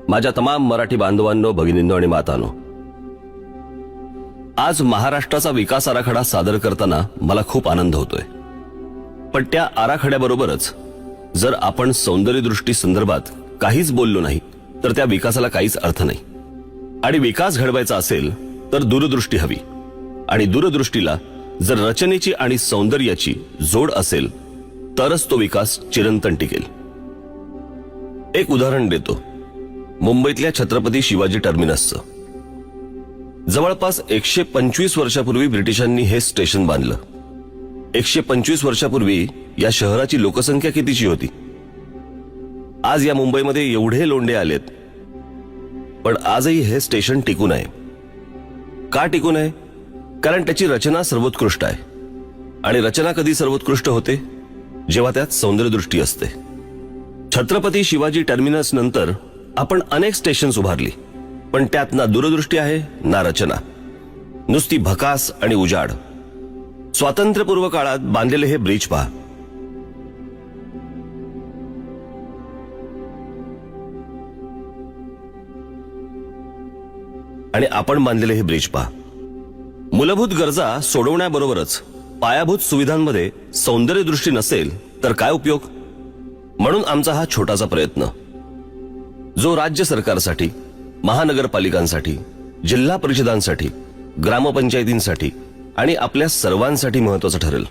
माझ्या तमाम मराठी बांधवांनो, भगिनींनो आणि मातांनो, आज महाराष्ट्राचा विकास आराखडा सादर करताना मला खूप आनंद होतोय. पण त्या आराखड्याबरोबरच जर आपण सौंदर्यदृष्टी संदर्भात काहीच बोललो नाही तर त्या विकासाला काहीच अर्थ नाही. आणि विकास घडवायचा असेल तर दूरदृष्टी हवी, आणि दूरदृष्टीला जर रचनेची आणि सौंदर्याची जोड असेल तरच तो विकास चिरंतन टिकेल. एक उदाहरण देतो. मुंबईतल्या छत्रपती शिवाजी टर्मिनसचं. जवळपास 125 वर्षापूर्वी ब्रिटिशांनी हे स्टेशन बांधलं. 125 वर्षापूर्वी या शहराची लोकसंख्या कितीची होती? आज या मुंबईमध्ये एवढे लोंढे आलेत, पण आजही हे स्टेशन टिकून आहे. का टिकून आहे? कारण त्याची रचना सर्वोत्कृष्ट आहे. आणि रचना कधी सर्वोत्कृष्ट होते? जेव्हा त्यात सौंदर्यदृष्टी असते. छत्रपती शिवाजी टर्मिनस नंतर आपण अनेक स्टेशन्स उभारली, पण त्यात ना दूरदृष्टी आहे ना रचना. नुसती भकास आणि उजाड. स्वातंत्र्यपूर्व काळात बांधलेले हे ब्रिज पहा. आणि आपण बांधलेले हे ब्रिज पहा. मूलभूत गरजा सोडवण्याबरोबरच पायाभूत सुविधांमध्ये सौंदर्यदृष्टी नसेल तर काय उपयोग? म्हणून आमचा हा छोटासा प्रयत्न, जो राज्य सरकारसाठी, महानगरपालिकांसाठी, जिल्हा परिषदांसाठी, ग्रामपंचायतींसाठी आणि आपल्या सर्वांसाठी महत्त्वाचा ठरेल.